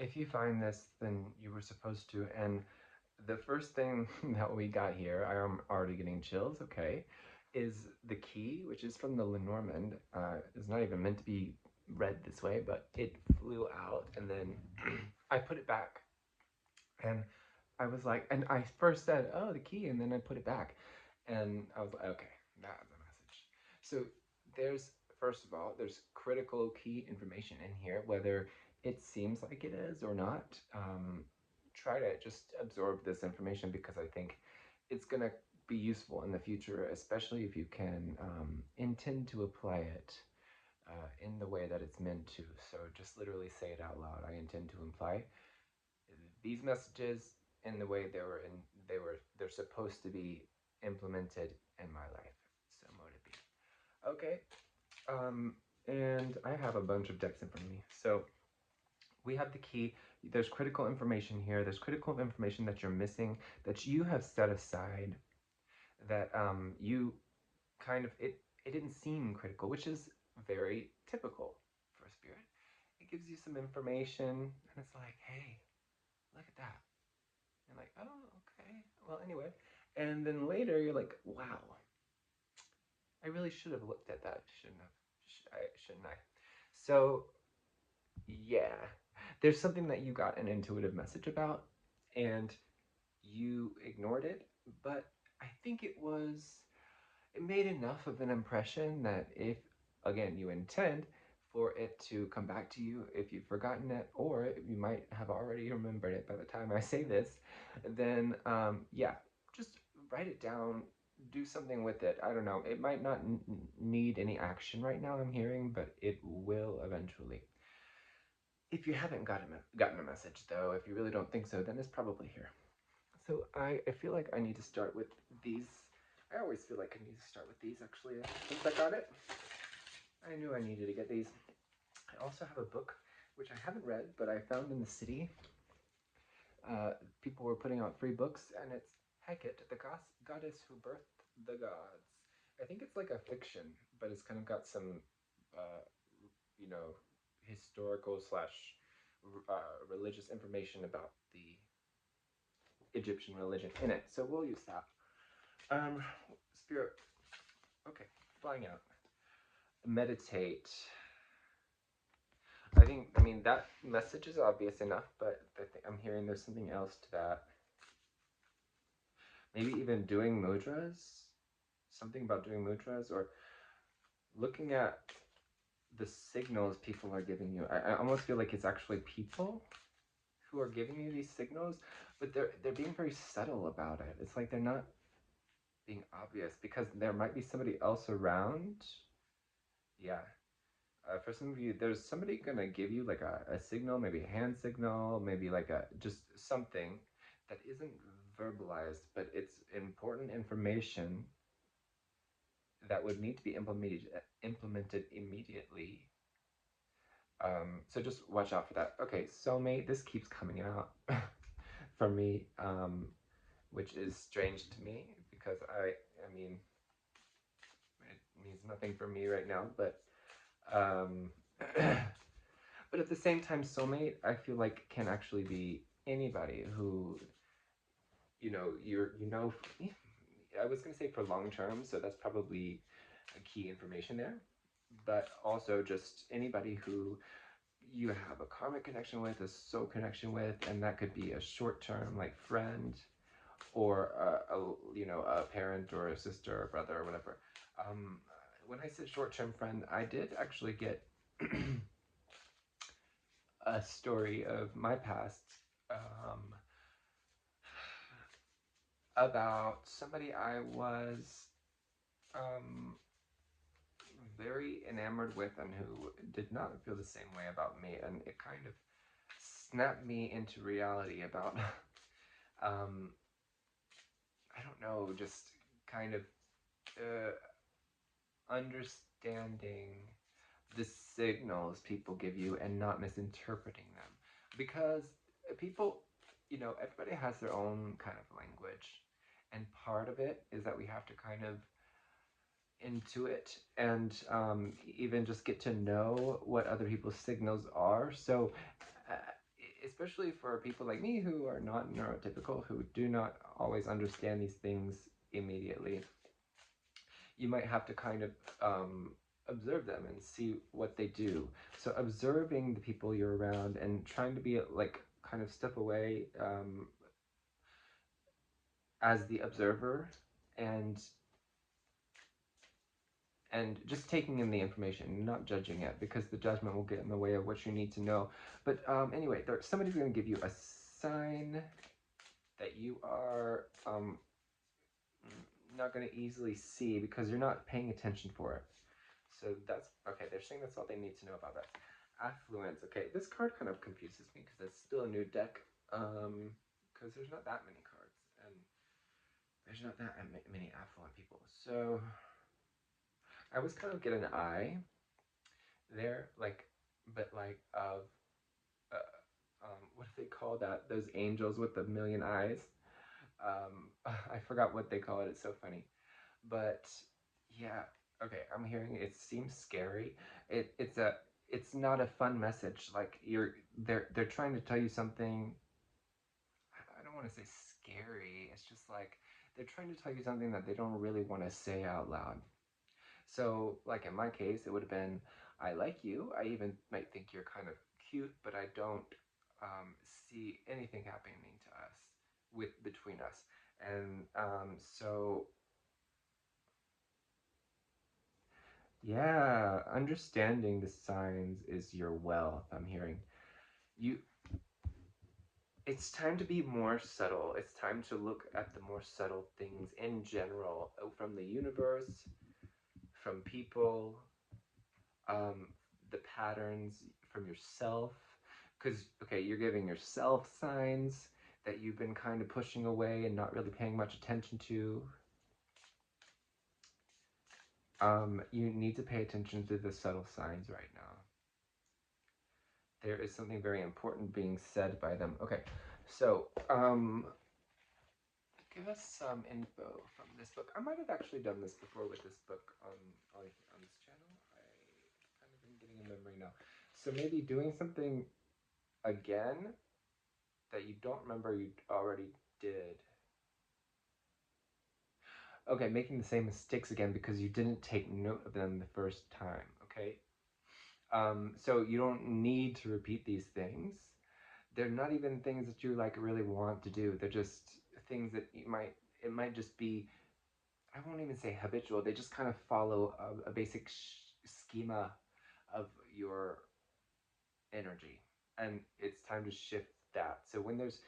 if you find this, then you were supposed to. And the first thing that we got here, I am already getting chills, okay, is the key, which is from the Lenormand. It's not even meant to be read this way, but it flew out, and then I put it back. And I was like, and I first said, oh, the key, and then I put it back. And I was like, okay, that's a message. So there's, first of all, there's critical key information in here, whether it seems like it is or not. Try to just absorb this information because I think it's going to be useful in the future, especially if you can intend to apply it in the way that it's meant to. So just literally say it out loud. I intend to imply these messages in the way they're supposed to be implemented in my life. So mote it be. Okay. Um, and I have a bunch of decks in front of me. So we have the key. There's critical information here. There's critical information that you're missing that you have set aside that you kind of it didn't seem critical, which is very typical for a spirit. It gives you some information and it's like, hey, look at that. You're like, oh, okay. Well, anyway. And then later you're like, wow, I really should have looked at that, shouldn't have? Shouldn't I? So, yeah. There's something that you got an intuitive message about and you ignored it, but I think it made enough of an impression that if, again, you intend for it to come back to you if you've forgotten it, or you might have already remembered it by the time I say this, then yeah, just write it down, do something with it. I don't know. It might not need any action right now, I'm hearing, but it will eventually. If you haven't gotten a message, though, if you really don't think so, then it's probably here. So I feel like I need to start with these. I always feel like I need to start with these, actually, since I got it. I knew I needed to get these. I also have a book, which I haven't read, but I found in the city. People were putting out free books, and it's Hecate, the goddess who birthed the gods. I think it's like a fiction, but it's kind of got some, uh, you know, historical slash religious information about the Egyptian religion in it. So we'll use that. Um, Spirit. Okay, flying out. Meditate. I mean, that message is obvious enough, but I'm hearing there's something else to that. Maybe even doing mudras. Something about doing mudras or looking at the signals people are giving you. I almost feel like it's actually people who are giving you these signals, but they're being very subtle about it. It's like they're not being obvious because there might be somebody else around. Yeah. For some of you, there's somebody gonna give you like a signal, maybe a hand signal, maybe like a just something that isn't verbalized, but it's important information that would need to be implemented immediately. So just watch out for that. Okay, soulmate, this keeps coming out for me, which is strange to me because I mean, it means nothing for me right now, but um, but at the same time, soulmate, I feel like can actually be anybody who, I was gonna say for long term, so that's probably a key information there, but also just anybody who you have a karmic connection with, a soul connection with, and that could be a short term like friend, or a parent or a sister or brother or whatever. Um, when I said short term friend, I did actually get a story of my past, um, about somebody I was um, very enamored with and who did not feel the same way about me, and it kind of snapped me into reality about I don't know, just kind of uh, understanding the signals people give you and not misinterpreting them. Because people, everybody has their own kind of language. And part of it is that we have to kind of intuit and even just get to know what other people's signals are. So uh, especially for people like me who are not neurotypical, who do not always understand these things immediately, you might have to kind of observe them and see what they do. So observing the people you're around and trying to be like kind of step away as the observer, and just taking in the information, not judging it, because the judgment will get in the way of what you need to know. But anyway, somebody's going to give you a sign that you are not going to easily see because you're not paying attention for it. So that's okay. They're saying that's all they need to know about that. Affluence. Okay, this card kind of confuses me because it's still a new deck. Because there's not that many cards, and there's not that many affluent people. So I was kind of getting an eye there, like, but like of what do they call that? Those angels with the million eyes. I forgot what they call it. It's so funny, but yeah. Okay, I'm hearing it seems scary. It's not a fun message. Like they're trying to tell you something. I don't want to say scary. It's just like they're trying to tell you something that they don't really want to say out loud. So, like in my case, it would have been, I like you. I even might think you're kind of cute, but I don't see anything happening to us between us. And so, yeah, understanding the signs is your wealth. I'm hearing you. It's time to be more subtle. It's time to look at the more subtle things in general, from the universe, from people, um, the patterns from yourself. Because, okay, you're giving yourself signs that you've been kind of pushing away and not really paying much attention to. You need to pay attention to the subtle signs right now. There is something very important being said by them. Okay, so give us some info from this book. I might have actually done this before with this book on this channel. I kind of am getting a memory now. So maybe doing something again that you don't remember you already did. Okay, making the same mistakes again because you didn't take note of them the first time, okay? So you don't need to repeat these things. They're not even things that you like really want to do. They're just things that it might just be, I won't even say habitual. They just kind of follow a basic schema of your energy. And it's time to shift that. So when there's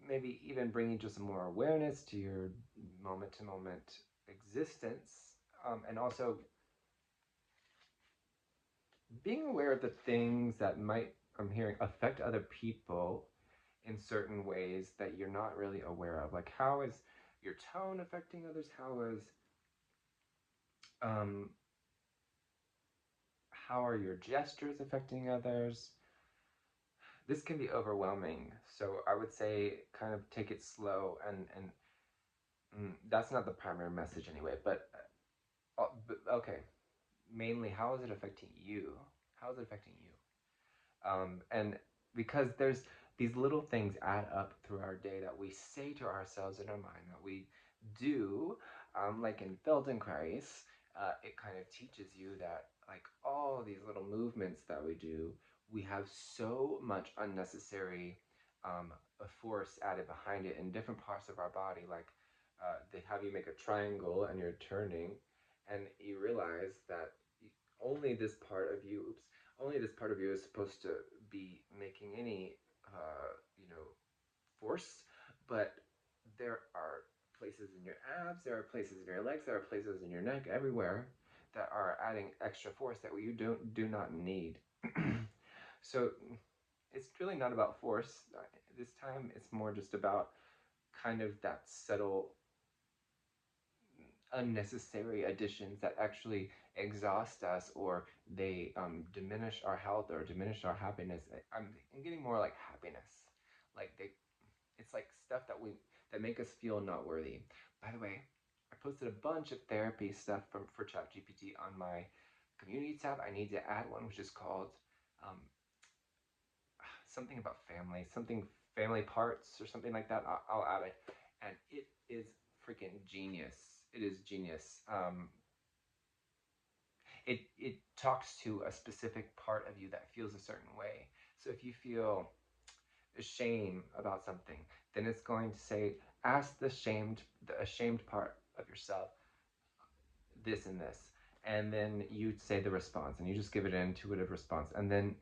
maybe even bringing just more awareness to your moment to moment existence, and also being aware of the things that might, I'm hearing, affect other people in certain ways that you're not really aware of. Like, how is your tone affecting others? Um, how are your gestures affecting others? This can be overwhelming. So I would say kind of take it slow, and that's not the primary message anyway, but okay. Mainly, how is it affecting you? How is it affecting you? And because there's these little things add up through our day that we say to ourselves in our mind that we do, like in Feldenkrais, it kind of teaches you that like all these little movements that we do, we have so much unnecessary a force added behind it in different parts of our body. Like they have you make a triangle and you're turning, and you realize that only this part of you, only this part of you is supposed to be making any, force, but there are places in your abs, there are places in your legs, there are places in your neck, everywhere that are adding extra force that you do not need. So it's really not about force this time. It's more just about kind of that subtle unnecessary additions that actually exhaust us, or they diminish our health or diminish our happiness. I'm getting more like happiness, like it's like stuff that make us feel not worthy. By the way, I posted a bunch of therapy stuff for ChatGPT on my community tab. I need to add one which is called um, something about family, something family parts or something like that. I'll add it, and it is freaking genius. It is genius. It talks to a specific part of you that feels a certain way. So if you feel shame about something, then it's going to say, ask the ashamed part of yourself this and this, and then you say the response, and you just give it an intuitive response, and then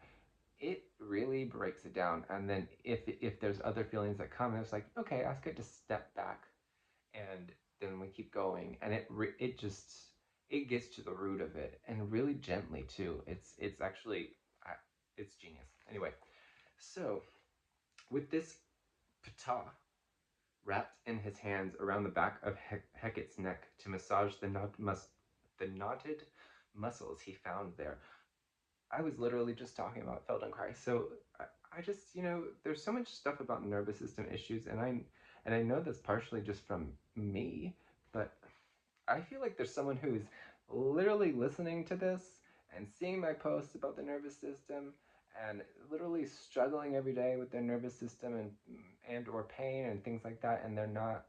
it really breaks it down. And then if there's other feelings that come, it's like, okay, ask it to step back, and then we keep going, and it just it gets to the root of it, and really gently too. It's actually it's genius. Anyway, so with this Ptah wrapped in his hands around the back of Hecate's neck to massage the knotted muscles he found there. I was literally just talking about Feldenkrais. So I just, there's so much stuff about nervous system issues, and I know that's partially just from me, but I feel like there's someone who's literally listening to this and seeing my posts about the nervous system and literally struggling every day with their nervous system and or pain and things like that, and they're not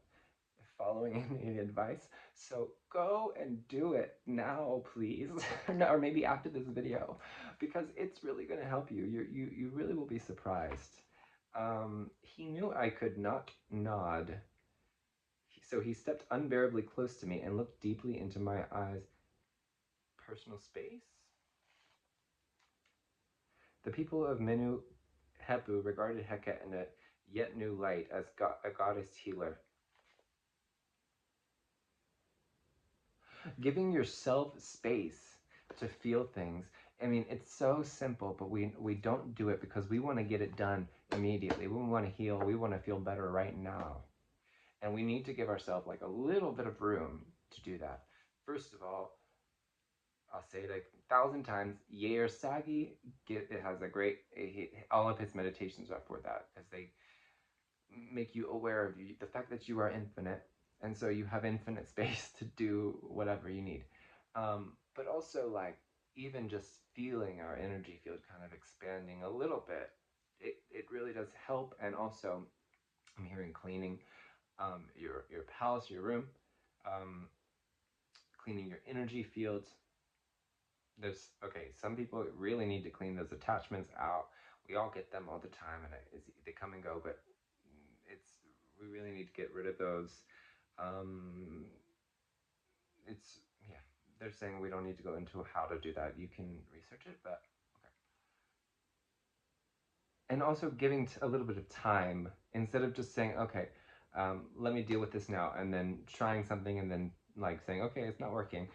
following any advice. So go and do it now, please. Or maybe after this video, because it's really going to help you. You really will be surprised. He knew I could not nod, so he stepped unbearably close to me and looked deeply into my eyes. Personal space? The people of Menu Hepu regarded Heka in a yet new light as a goddess healer. Giving yourself space to feel things. I mean, it's so simple, but we don't do it because we want to get it done immediately. We want to heal. We want to feel better right now. And we need to give ourselves like a little bit of room to do that. First of all, I'll say it 1,000 times. Yair Sagi, it has a great, all of his meditations are for that, as they make you aware of the fact that you are infinite, and so you have infinite space to do whatever you need. But also, like, even just feeling our energy field kind of expanding a little bit, it really does help. And also, I'm hearing cleaning your house, your room, um, cleaning your energy fields. There's okay, some people really need to clean those attachments out. We all get them all the time, and they come and go, but it's we really need to get rid of those. um it's yeah, they're saying we don't need to go into how to do that. You can research it, but okay. And also giving a little bit of time instead of just saying, okay, let me deal with this now, and then trying something and then like saying, okay, it's not working.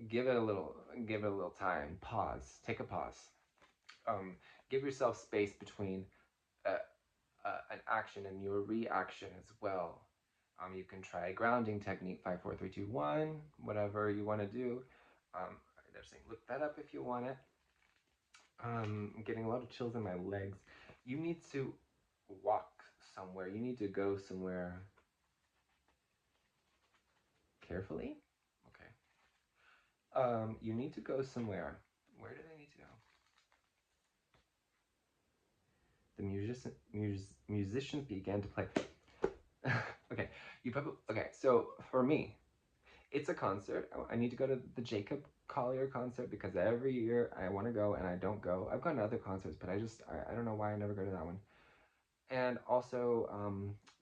Give it a little time. Pause. Take a pause. Give yourself space between uh, an action and your reaction as well. You can try a grounding technique, 5, 4, 3, 2, 1, whatever you want to do. They're saying look that up if you want it. I'm getting a lot of chills in my legs. You need to walk somewhere. You need to go somewhere carefully. Okay. You need to go somewhere. Where do they need to go? The musicians began to play. Okay, okay. So for me, it's a concert. I need to go to the Jacob Collier concert because every year I want to go and I don't go. I've gone to other concerts, but I don't know why I never go to that one. And also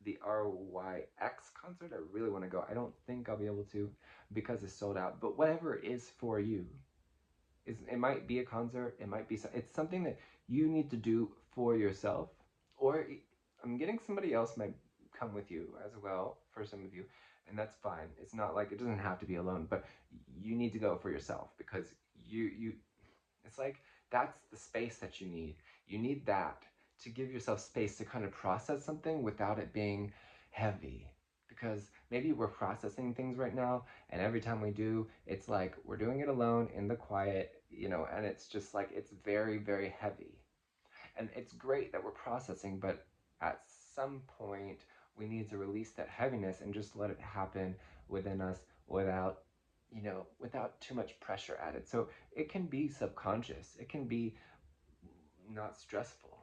the RYX concert, I really want to go. I don't think I'll be able to because it's sold out. But whatever it is for you, it might be a concert. It might be it's something that you need to do for yourself, or I'm getting somebody else might come with you as well for some of you, and that's fine. It's not like it doesn't have to be alone, but you need to go for yourself because you it's like that's the space that you need. You need that to give yourself space to kind of process something without it being heavy. Because maybe we're processing things right now, and every time we do, it's like we're doing it alone in the quiet, and it's just like it's very, very heavy. And it's great that we're processing, but at some point, we need to release that heaviness and just let it happen within us without too much pressure added. So it can be subconscious, it can be not stressful.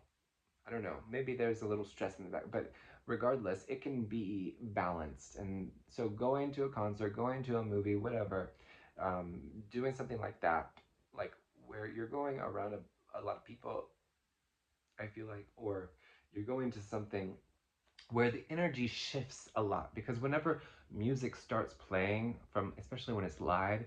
I don't know, maybe there's a little stress in the back, but regardless, it can be balanced. And so going to a concert, going to a movie, whatever, doing something like that, like where you're going around a lot of people, I feel like, or you're going to something where the energy shifts a lot, because whenever music starts playing, from especially when it's live,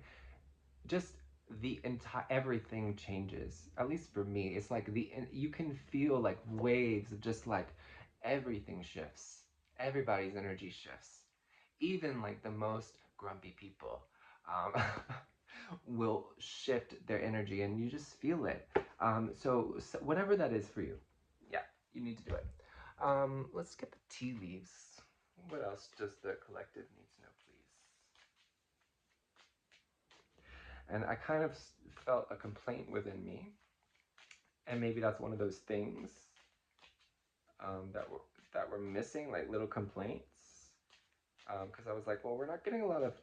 just the entire everything changes. At least for me, it's like you can feel like waves of just like everything shifts. Everybody's energy shifts. Even like the most grumpy people um, will shift their energy, and you just feel it. So whatever that is for you, yeah, you need to do it. Let's get the tea leaves. What else does the collective need to know, please? And I kind of felt a complaint within me, and maybe that's one of those things that were missing, like little complaints. Because I was like, well, we're not getting a lot of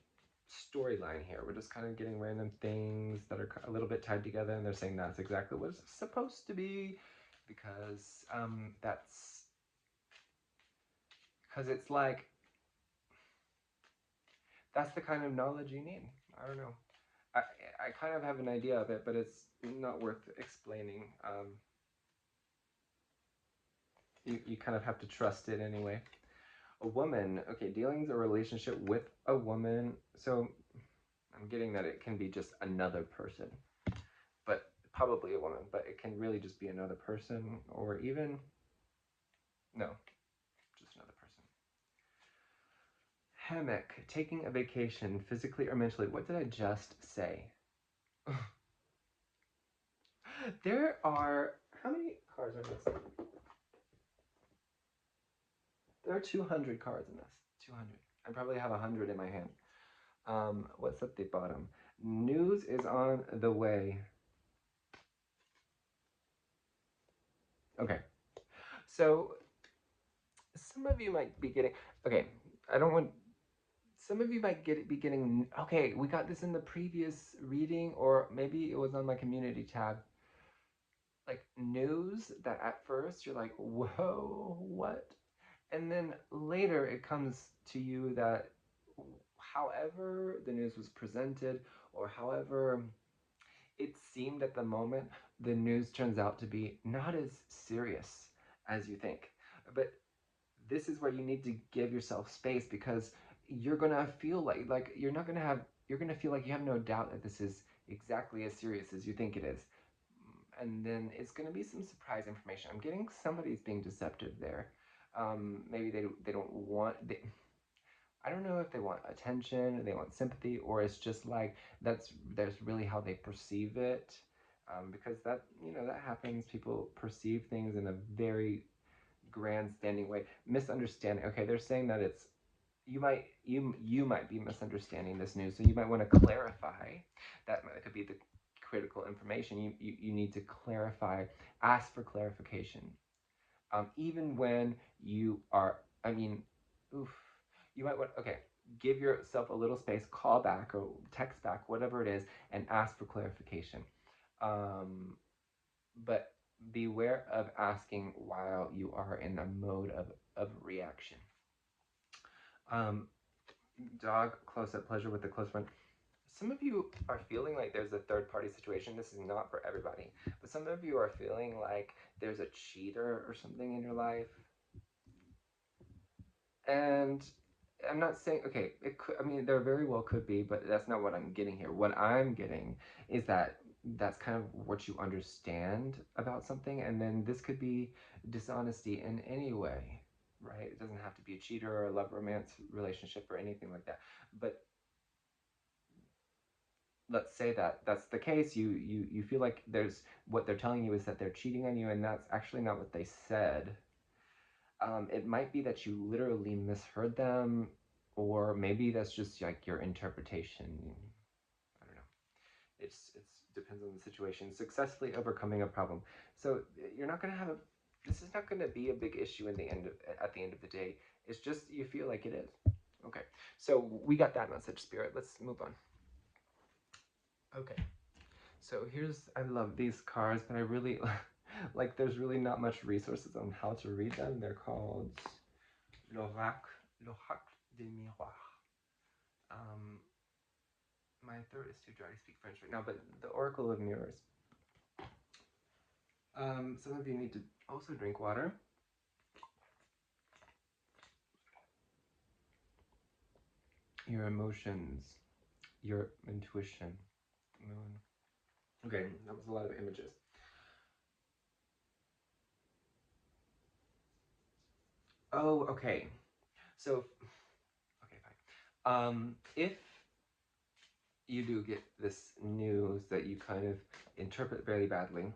storyline here. We're just kind of getting random things that are a little bit tied together, and they're saying that's exactly what it's supposed to be, because it's like that's the kind of knowledge you need. I don't know. I, I kind of have an idea of it, but it's not worth explaining. You kind of have to trust it anyway. A woman, okay, dealings a relationship with a woman. So I'm getting that it can be just another person, but probably a woman, but it can really just be another person, or even, no, just another person. Hammock, taking a vacation, physically or mentally. What did I just say? There are, how many cards are missing? There are 200 cards in this. 200. I probably have 100 in my hand. What's at the bottom? News is on the way. Okay. So some of you might be getting, okay, I don't want, some of you might be getting, okay, we got this in the previous reading, or maybe it was on my community tab. Like news that at first you're like, whoa, what? And then later it comes to you that however the news was presented, or however it seemed at the moment, the news turns out to be not as serious as you think. But this is where you need to give yourself space, because you're gonna feel like you're gonna feel like you have no doubt that this is exactly as serious as you think it is. And then it's gonna be some surprise information. I'm getting somebody's being deceptive there. Maybe they don't want I don't know if they want attention, they want sympathy, or it's just like that's really how they perceive it. Because that, that happens. People perceive things in a very grandstanding way. Misunderstanding. Okay, they're saying that it's you might be misunderstanding this news, so you might want to clarify. That could be the critical information. You need to clarify. Ask for clarification. Even when you are, I mean, oof, you might want, okay, give yourself a little space, call back or text back, whatever it is, and ask for clarification. But beware of asking while you are in a mode of reaction. Um, Dog close up pleasure with the close friend. Some of you are feeling like there's a third party situation. This is not for everybody, but some of you are feeling like there's a cheater or something in your life. And I'm not saying, okay, it could, I mean, there very well could be, but that's not what I'm getting here. What I'm getting is that that's kind of what you understand about something, and then this could be dishonesty in any way, right? It doesn't have to be a cheater or a love romance relationship or anything like that. But let's say that that's the case. You feel like there's, what they're telling you is that they're cheating on you, and that's actually not what they said. It might be that you literally misheard them, or maybe that's just like your interpretation. I don't know. It's depends on the situation. Successfully overcoming a problem. So you're not gonna have a. This is not gonna be a big issue in the end of, at the end of the day. It's just you feel like it is. Okay. So we got that message, Spirit. Let's move on. Okay. So here's, I love these cards, but I really Like there's really not much resources on how to read them. They're called l'oracle des miroirs. Um, my throat is too dry to speak French right now, but the Oracle of Mirrors. Some of you need to also drink water. Your emotions, your intuition, moon. Okay, that was a lot of images. Oh, okay. So, okay, fine. If you do get this news that you kind of interpret very badly,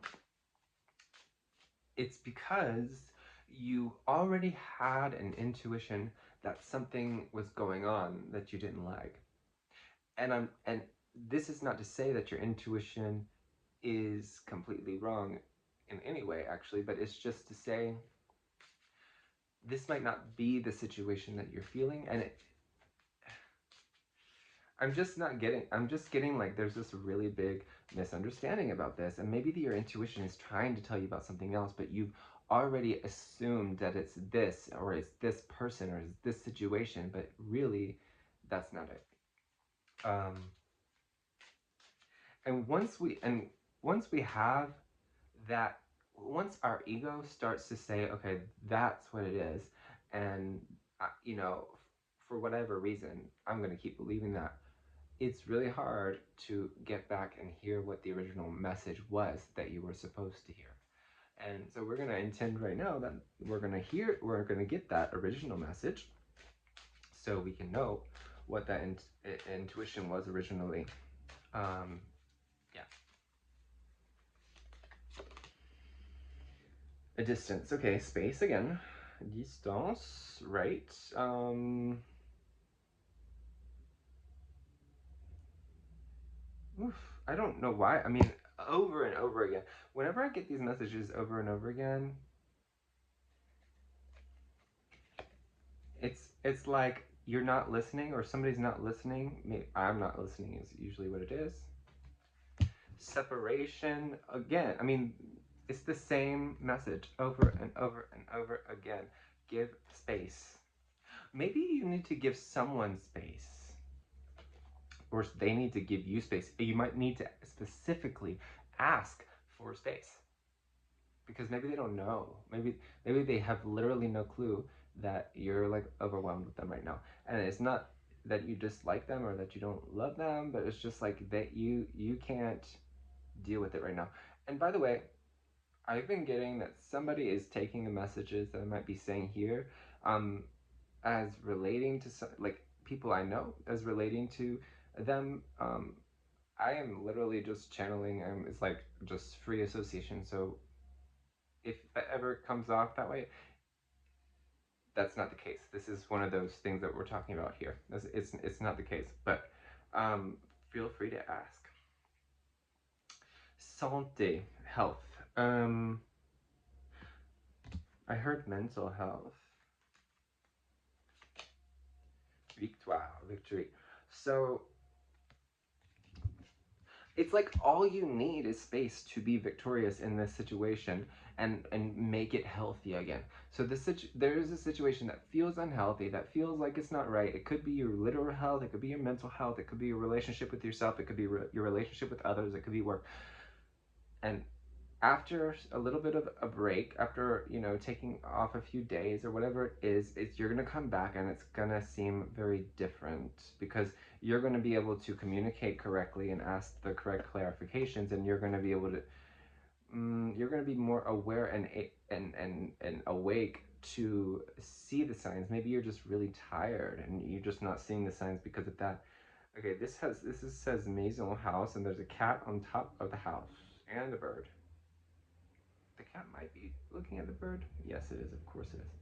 it's because you already had an intuition that something was going on that you didn't like. And this is not to say that your intuition is completely wrong in any way, actually, but it's just to say this might not be the situation that you're feeling, and I'm just getting like there's this really big misunderstanding about this, and maybe your intuition is trying to tell you about something else, but you've already assumed that it's this, or it's this person, or it's this situation, but really that's not it. And once we have that, once our ego starts to say, okay, that's what it is, and you know, for whatever reason, I'm going to keep believing that, it's really hard to get back and hear what the original message was that you were supposed to hear. And so we're going to intend right now that we're going to get that original message so we can know what that intuition was originally. Yeah. A distance. Okay, space again. Distance, right. Oof, I don't know why. I mean, over and over again. Whenever I get these messages over and over again, it's like you're not listening, or somebody's not listening. Maybe I'm not listening is usually what it is. Separation again. I mean, it's the same message over and over and over again. Give space. Maybe you need to give someone space, or they need to give you space. You might need to specifically ask for space, because maybe they don't know. Maybe they have literally no clue that you're like overwhelmed with them right now. And it's not that you dislike them or that you don't love them, but it's just like that you can't deal with it right now. And by the way, I've been getting that somebody is taking the messages that I might be saying here as relating to like people I know, as relating to them. I am literally just channeling. It's like just free association. So if that ever comes off that way, that's not the case. This is one of those things that we're talking about here. It's not the case, but feel free to ask. Santé, health. I heard mental health. Victoire, victory. So it's like all you need is space to be victorious in this situation and make it healthy again. So there is a situation that feels unhealthy, that feels like it's not right. It could be your literal health, it could be your mental health, it could be your relationship with yourself, it could be your relationship with others, it could be work. And after a little bit of a break, after taking off a few days or whatever it is, you're gonna come back and it's gonna seem very different, because you're gonna be able to communicate correctly and ask the correct clarifications, and you're gonna be able to you're gonna be more aware and awake to see the signs. Maybe you're just really tired and you're just not seeing the signs because of that. Okay, says maison house, and there's a cat on top of the house and a bird. The cat might be looking at the bird. Yes, it is. Of course it is.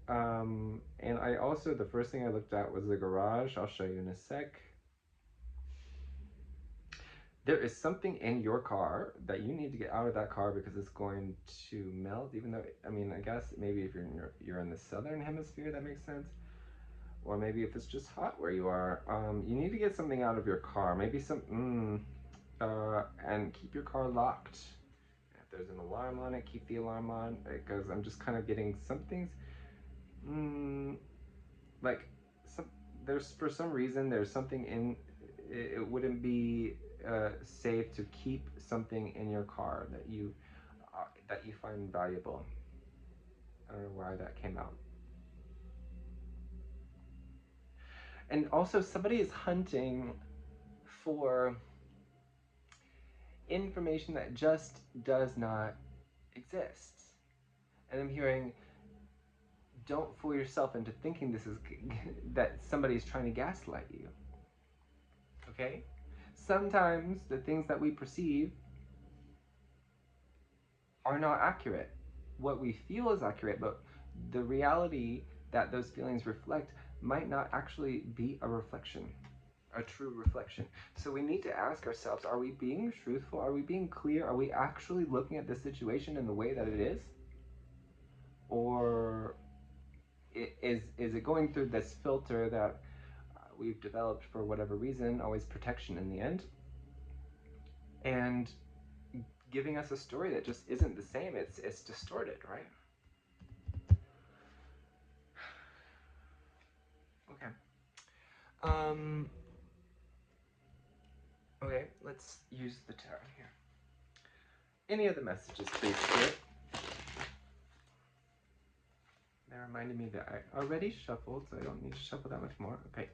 And I also, the first thing I looked at was the garage. I'll show you in a sec. There is something in your car that you need to get out of that car, because it's going to melt. Even though, I mean, I guess maybe if you're in the southern hemisphere, that makes sense. Or maybe if it's just hot where you are, you need to get something out of your car. Maybe and keep your car locked. there's an alarm on it, keep the alarm on, because I'm just kind of getting something's, like, some, there's, for some reason, there's something in, it wouldn't be safe to keep something in your car that you find valuable. I don't know why that came out. And also, somebody is hunting for information that just does not exist. And I'm hearing, don't fool yourself into thinking this is that somebody's trying to gaslight you. Okay? Sometimes the things that we perceive are not accurate. What we feel is accurate, but the reality that those feelings reflect might not actually be a reflection, a true reflection. So we need to ask ourselves, are we being truthful? Are we being clear? Are we actually looking at the situation in the way that it is? Or is it going through this filter that we've developed for whatever reason, always protection in the end, and giving us a story that just isn't the same? It's distorted, right? Okay. Um, okay, let's use the tarot here. Any other messages, please, Spirit? They reminded me that I already shuffled, so I don't need to shuffle that much more. Okay.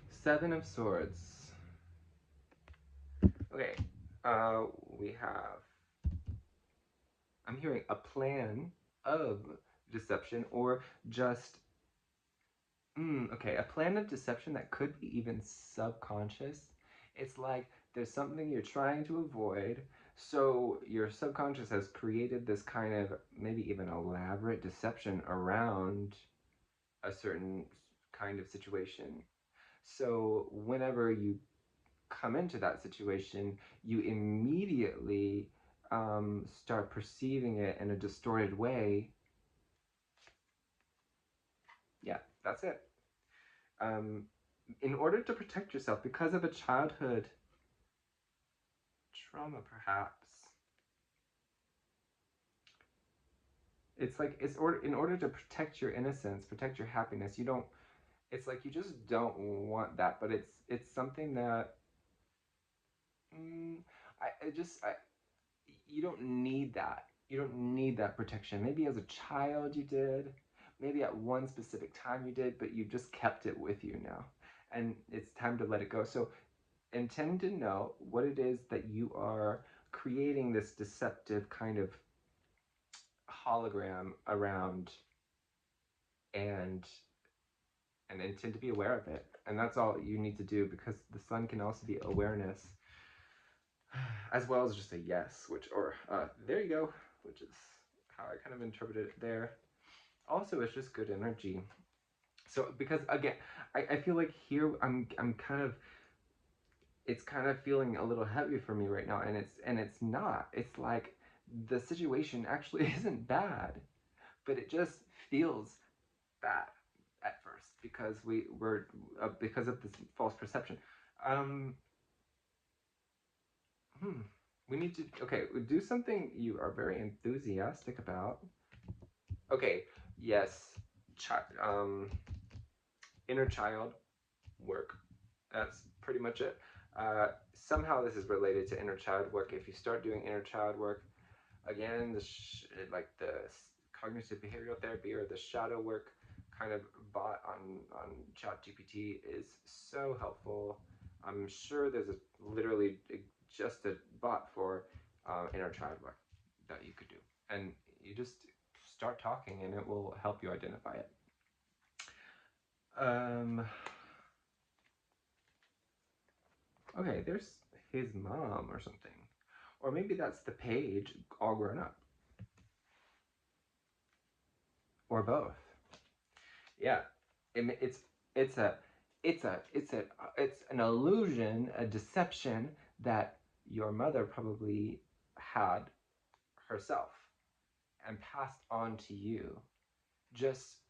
Seven of Swords. Okay. We have, I'm hearing a plan of deception, or just, okay, a plan of deception that could be even subconscious. It's like there's something you're trying to avoid, so your subconscious has created this kind of maybe even elaborate deception around a certain kind of situation. So whenever you come into that situation, you immediately start perceiving it in a distorted way. Yeah, that's it. In order to protect yourself because of a childhood trauma, perhaps. It's like in order to protect your innocence, protect your happiness. You don't. It's like you just don't want that, but it's something that I you don't need that. You don't need that protection. Maybe as a child you did, maybe at one specific time you did, but you just kept it with you now, and it's time to let it go. So intend to know what it is that you are creating this deceptive kind of hologram around, and intend to be aware of it. And that's all you need to do, because the sun can also be awareness as well as just a yes, which, or there you go, which is how I kind of interpreted it there. Also, it's just good energy. So because again, I feel like here I'm kind of, it's kind of feeling a little heavy for me right now, and it's not. It's like the situation actually isn't bad, but it just feels bad at first because we're because of this false perception. Um, we need to, okay, do something you are very enthusiastic about. Okay, yes, inner child work. That's pretty much it. Somehow this is related to inner child work. If you start doing inner child work, again, like the cognitive behavioral therapy or the shadow work kind of bot on ChatGPT is so helpful. I'm sure there's literally just a bot for inner child work that you could do, and you just start talking, and it will help you identify it. Okay, there's his mom or something, or maybe that's the page all grown up, or both. Yeah, it's it's a it's an illusion, a deception that your mother probably had herself and passed on to you just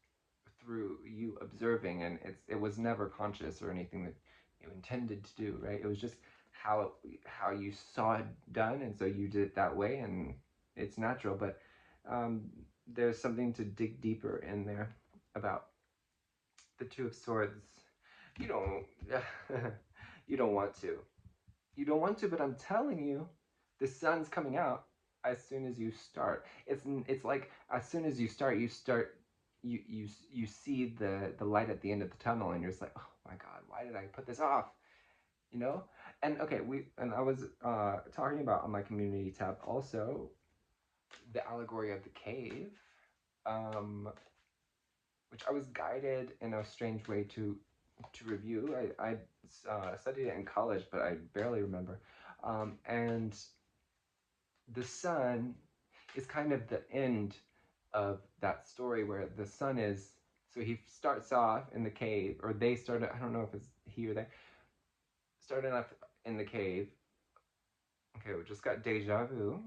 through you observing, and it was never conscious or anything that you intended to do, right? It was just how you saw it done, and so you did it that way, and it's natural. But um, there's something to dig deeper in there about the Two of Swords. You don't you don't want to. You don't want to, but I'm telling you, the sun's coming out as soon as you start. It's like as soon as you start you see the light at the end of the tunnel, and you're just like, oh my God, why did I put this off? You know? And okay, I was talking about on my community tab also the allegory of the cave, um, which I was guided in a strange way to review. I studied it in college, but I barely remember. And the sun is kind of the end of that story where the sun is. So he starts off in the cave, or they started. I don't know if it's he or they started off in the cave. Okay, we just got deja vu.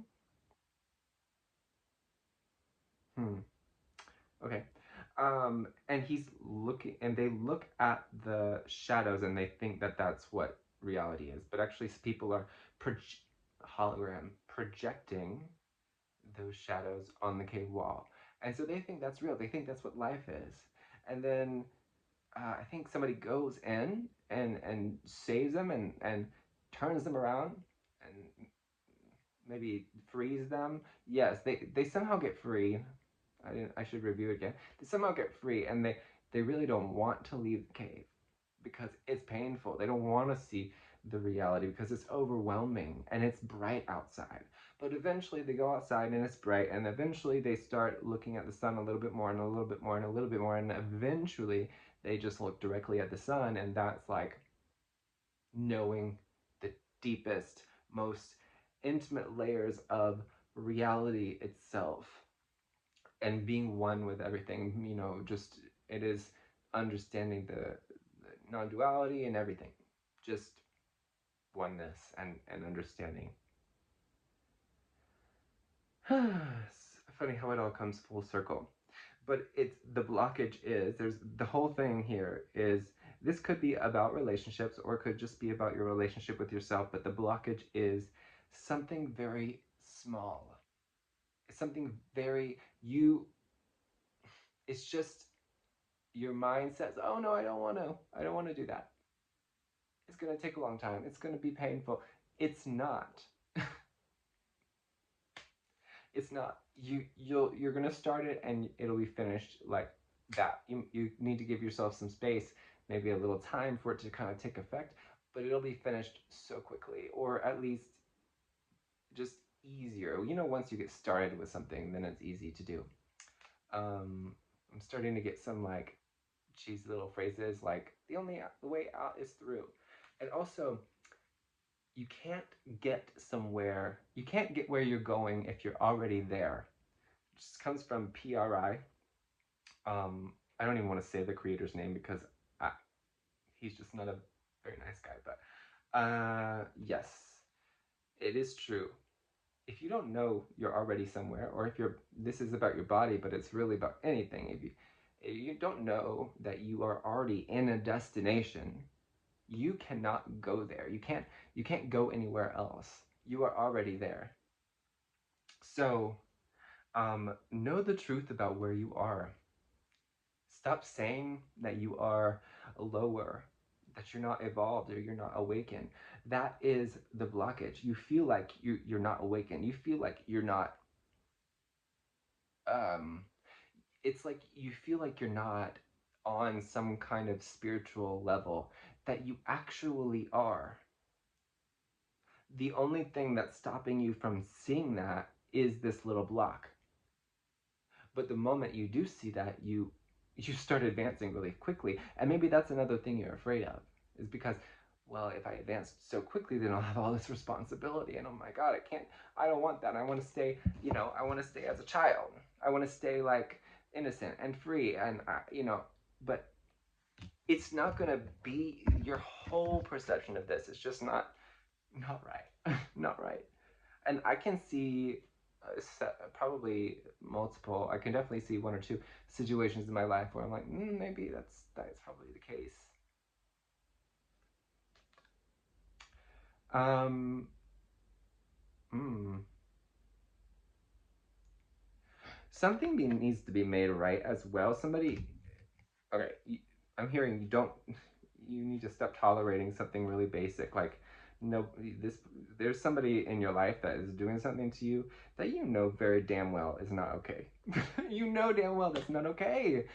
Hmm. Okay. And he's looking, and they look at the shadows, and they think that that's what reality is. But actually, people are hologram projecting those shadows on the cave wall, and so they think that's real. They think that's what life is. And then I think somebody goes in and saves them and turns them around and maybe frees them. Yes, they somehow get free. I should review it again. They somehow get free, and they really don't want to leave the cave because it's painful. They don't want to see the reality because it's overwhelming and it's bright outside. But eventually they go outside and it's bright, and eventually they start looking at the sun a little bit more and a little bit more and a little bit more, and eventually they just look directly at the sun, and that's like knowing the deepest, most intimate layers of reality itself and being one with everything. Just it is understanding the non-duality and everything, just oneness and understanding. It's funny how it all comes full circle. But it's the blockage is there's the whole thing here is this could be about relationships, or it could just be about your relationship with yourself, but the blockage is something very small. It's something very you it's just your mind says, "Oh no, I don't want to do that. It's going to take a long time. It's going to be painful." It's not. It's not. You're going to start it and it'll be finished like that. You need to give yourself some space, maybe a little time for it to kind of take effect, but it'll be finished so quickly, or at least just easier. Once you get started with something, then it's easy to do. I'm starting to get some like cheesy little phrases like the way out is through. And also, you can't get somewhere, you can't get where you're going if you're already there. It just comes from PRI. I don't even want to say the creator's name because I, he's just not a very nice guy. But yes, it is true. If you don't know you're already somewhere, or if this is about your body, but it's really about anything. If you don't know that you are already in a destination, you cannot go there. You can't go anywhere else. You are already there. So know the truth about where you are. Stop saying that you are lower, that you're not evolved or you're not awakened. That is the blockage. You feel like you're not awakened. You feel like you're not um it's like you feel like you're not on some kind of spiritual level that you actually are. The only thing that's stopping you from seeing that is this little block. But the moment you do see that, you start advancing really quickly. And maybe that's another thing you're afraid of, is because, well, if I advance so quickly, then I'll have all this responsibility, and oh my God, I don't want that. I want to stay, I want to stay as a child. I want to stay like innocent and free, and but it's not going to be your whole perception of this. It's just not right. Not right. And I can see probably multiple. I can definitely see one or two situations in my life where I'm like, maybe that's probably the case. Um, mm, something needs to be made right as well. Somebody, okay, I'm hearing you don't, you need to stop tolerating something really basic. Like, no, this, there's somebody in your life that is doing something to you that you know very damn well is not okay. You know damn well that's not okay.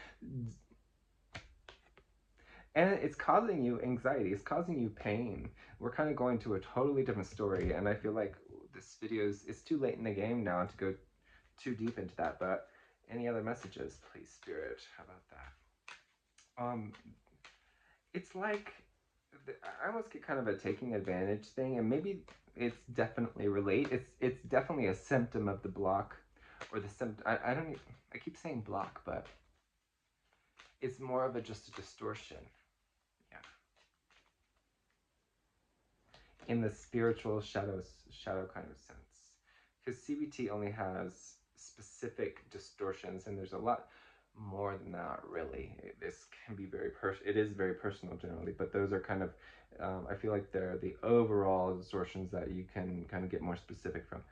And it's causing you anxiety, it's causing you pain. We're kind of going to a totally different story, and I feel like this video is, it's too late in the game now to go too deep into that. But any other messages, please, Spirit? How about that? It's like I almost get kind of a taking advantage thing, and maybe it's definitely relate. It's definitely a symptom of the block, or the symptom. I don't. I keep saying block, but it's more of a just a distortion. Yeah. In the spiritual shadow kind of sense, because CBT only has specific distortions, and there's a lot more than that, really. This can be very it is very personal generally, but those are kind of I feel like they're the overall distortions that you can kind of get more specific from.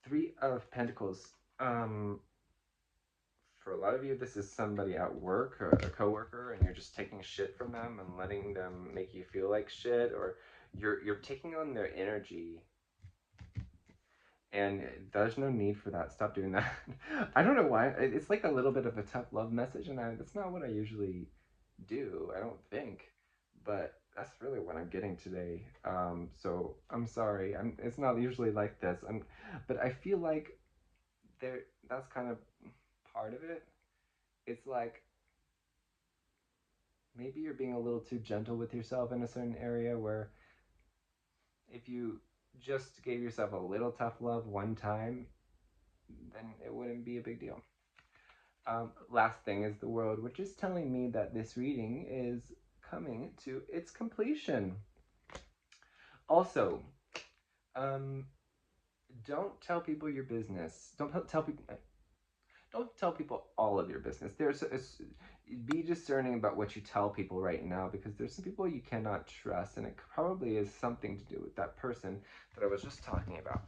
Three of Pentacles. For a lot of you, this is somebody at work or a coworker, and you're just taking shit from them and letting them make you feel like shit, or you're taking on their energy, and there's no need for that. Stop doing that. I don't know why. It's like a little bit of a tough love message, and that's not what I usually do, I don't think. But that's really what I'm getting today. So I'm sorry. It's not usually like this. But I feel like there. That's kind of part of it. It's like maybe you're being a little too gentle with yourself in a certain area where if you just gave yourself a little tough love one time, then it wouldn't be a big deal. Last thing is the world, which is telling me that this reading is coming to its completion. Also, um, don't tell people your business. Tell people. Don't tell people all of your business. Be discerning about what you tell people right now, because there's some people you cannot trust, and it probably is something to do with that person that I was just talking about.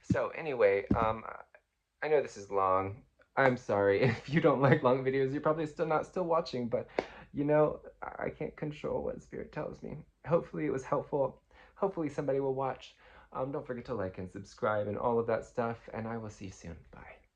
So anyway, I know this is long. I'm sorry if you don't like long videos. You're probably still watching, but you know, I can't control what Spirit tells me. Hopefully it was helpful. Hopefully somebody will watch. Don't forget to like and subscribe and all of that stuff, and I will see you soon. Bye.